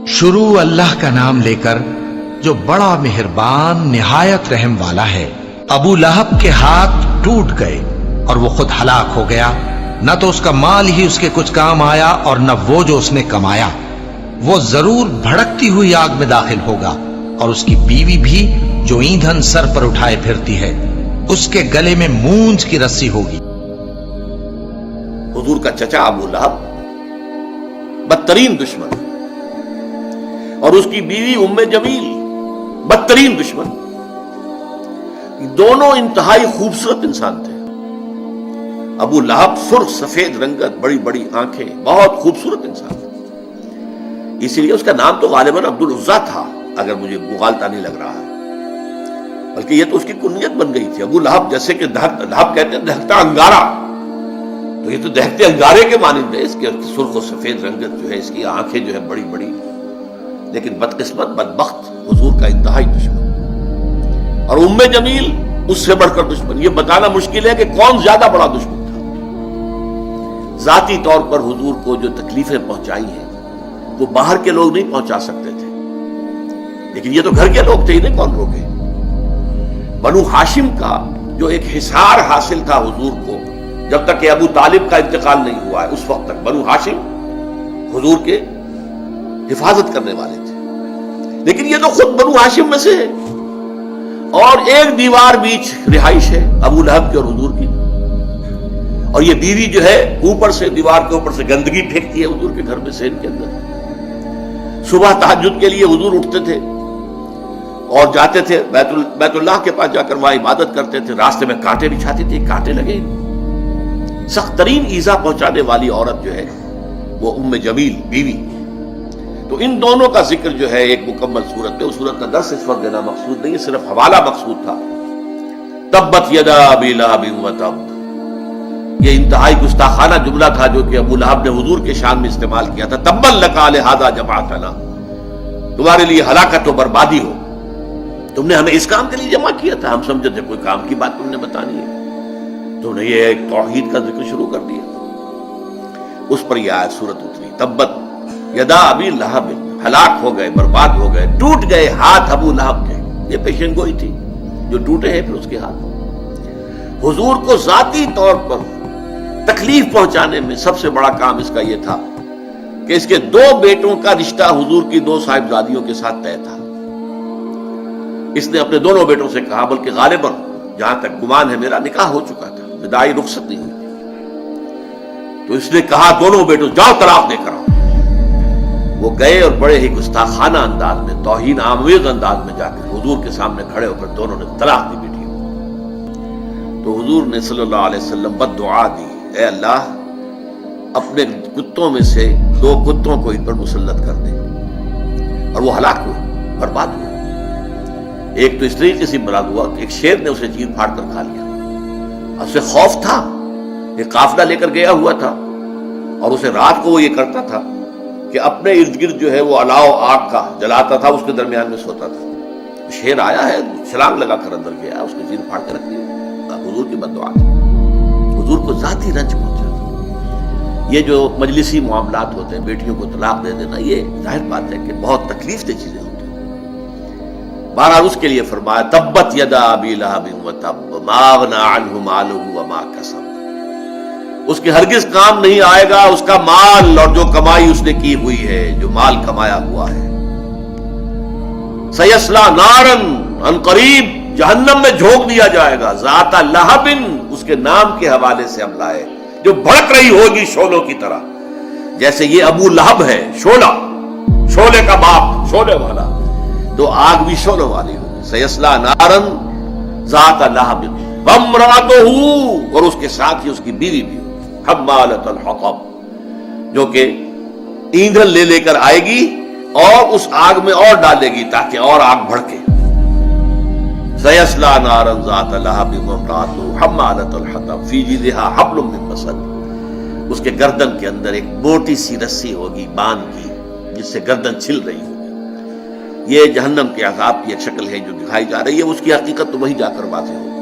شروع اللہ کا نام لے کر جو بڑا مہربان نہایت رحم والا ہے۔ ابو لہب کے ہاتھ ٹوٹ گئے اور وہ خود ہلاک ہو گیا، نہ تو اس کا مال ہی اس کے کچھ کام آیا اور نہ وہ جو اس نے کمایا۔ وہ ضرور بھڑکتی ہوئی آگ میں داخل ہوگا، اور اس کی بیوی بھی جو ایندھن سر پر اٹھائے پھرتی ہے، اس کے گلے میں مونج کی رسی ہوگی۔ حضور کا چچا ابو لہب بدترین دشمن، اور اس کی بیوی ام جمیل بدترین دشمن، دونوں انتہائی خوبصورت انسان تھے۔ ابو لہب سرخ سفید رنگت، بڑی بڑی آنکھیں، بہت خوبصورت انسان تھا، اسی لیے اس کا نام تو غالباً عبد العزیٰ تھا، اگر مجھے مغالطہ نہیں لگ رہا ہے، بلکہ یہ تو اس کی کنیت بن گئی تھی۔ ابو لہب جیسے کہ لہب کہتے ہیں دہکتا انگارہ، تو یہ تو دہکتے انگارے کے مانند ہے، اس کے سرخ و سفید رنگت جو ہے، اس کی آنکھیں جو ہے بڑی بڑی، لیکن بدقسمت بدبخت حضور کا انتہائی دشمن۔ اور ام جمیل اس سے بڑھ کر دشمن۔ یہ بتانا مشکل ہے کہ کون زیادہ بڑا دشمن تھا۔ ذاتی طور پر حضور کو جو تکلیفیں پہنچائی ہیں وہ باہر کے لوگ نہیں پہنچا سکتے تھے، لیکن یہ تو گھر کے لوگ تھے، انہیں کون روکے۔ بنو ہاشم کا جو ایک حصار حاصل تھا حضور کو، جب تک کہ ابو طالب کا انتقال نہیں ہوا ہے، اس وقت تک بنو ہاشم حضور کے حفاظت کرنے والے تھے، لیکن یہ تو خود بنو ہاشم میں سے ہے، اور ایک دیوار بیچ رہائش ہے ابو لہب کی اور حضور کی، اور یہ بیوی جو ہے اوپر سے دیوار کے اوپر سے گندگی پھینکتی ہے حضور کے گھر میں سین کے اندر۔ صبح تہجد کے لیے حضور اٹھتے تھے اور جاتے تھے بیت اللہ کے پاس، جا کر وہاں عبادت کرتے تھے، راستے میں کانٹے بچھاتی تھی، کانٹے لگے۔ سخت ترین ایذا پہنچانے والی عورت جو ہے وہ ام جمیل بیوی۔ تو ان دونوں کا ذکر جو ہے ایک مکمل صورت میں، اس صورت کا درس اس وقت دینا مقصود نہیں، صرف حوالہ مقصود تھا۔ تبت یدا ابی لہب وتب، یہ انتہائی گستاخانہ جملہ تھا جو کہ ابو لہب نے حضور کے شان میں استعمال کیا تھا۔ تبا لک لہذا جمعتنا، تمہارے لیے ہلاکت و بربادی ہو، تم نے ہمیں اس کام کے لیے جمع کیا تھا، ہم سمجھے تھے کوئی کام کی بات تم نے بتانی ہے، تم نے یہ ایک توحید کا ذکر شروع کر دیا۔ اس پر یہ آیت سورت اتری، تبت یدا ابی لہب، ہلاک ہو گئے، برباد ہو گئے، ٹوٹ گئے ہاتھ ابو لہب کے۔ یہ پیشن گوئی تھی، جو ٹوٹے ہیں پھر اس کے ہاتھ۔ حضور کو ذاتی طور پر تکلیف پہنچانے میں سب سے بڑا کام اس کا یہ تھا کہ اس کے دو بیٹوں کا رشتہ حضور کی دو صاحبزادیوں کے ساتھ طے تھا۔ اس نے اپنے دونوں بیٹوں سے کہا، بلکہ غالباً جہاں تک گمان ہے میرا نکاح ہو چکا تھا، وداعی رخصت نہیں ہوئی تھی، تو اس نے کہا دونوں بیٹوں جاؤ طلاق دے کر آؤ۔ وہ گئے اور بڑے ہی گستاخانہ انداز میں، توہین آمیز انداز میں جا کر حضور کے سامنے کھڑے ہو کر دونوں نے طلاق دی بیٹیوں کو۔ تو حضور نے صلی اللہ علیہ وسلم بد دعا دی، اے اللہ اپنے کتوں میں سے دو کتوں کو ان پر مسلط کر دے، اور وہ ہلاک ہوئے، برباد ہوئے۔ ایک تو اس طریقے سے برباد ہوا کہ ایک شیر نے اسے چیر پھاڑ کر کھا لیا، اسے خوف تھا، ایک قافلہ لے کر گیا ہوا تھا، اور اسے رات کو وہ یہ کرتا تھا کہ اپنے ارد گرد جو ہے وہ الاؤ آگ کا جلاتا تھا، اس کے درمیان میں سوتا تھا۔ شیر آیا ہے، چھلانگ لگا کر اندر گیا، اس کو چیر پھاڑ کے رکھ دیا۔ حضور کی بد دعا تھی، حضور کو ذاتی رنج پہنچا تھا۔ یہ جو مجلسی معاملات ہوتے ہیں، بیٹیوں کو طلاق دے دینا، یہ ظاہر بات ہے کہ بہت تکلیف دہ چیزیں ہوتی ہیں۔ بہرحال اس کے لیے فرمایا تبت یدا ابی لہب وتب ما اغنی عنہ مالہ وما کسب، اس کے ہرگز کام نہیں آئے گا اس کا مال اور جو کمائی اس نے کی ہوئی ہے، جو مال کمایا ہوا ہے۔ سیصلی نارا، ان قریب جہنم میں جھونک دیا جائے گا، ذات لہب، اس کے نام کے حوالے سے ہم لائے، جو بھڑک رہی ہوگی شعلوں کی طرح، جیسے یہ ابو لہب ہے شعلہ، شعلے کا باپ، شعلے والا، تو آگ بھی شعلوں والی ہوگی۔ سیصلی نارا ذات لہب وامرأتہ، اور اس کے ساتھ ہی اس کی بیوی بھی حمالۃ الحطب، جو کہ ایندھن لے لے کر آئے گی اور اس آگ میں اور ڈالے گی تاکہ اور آگ بھڑکے۔ سیصلی نارا ذات لہب وامرأتہ حمالۃ الحطب فی جیدہا حبل من مسد، اس کے گردن کے اندر ایک موٹی سی رسی ہوگی باندھ کی، جس سے گردن چھل رہی ہوگی۔ یہ جہنم کے عذاب کی ایک شکل ہے جو دکھائی جا رہی ہے، اس کی حقیقت تو وہیں جا کر واضح ہوگی۔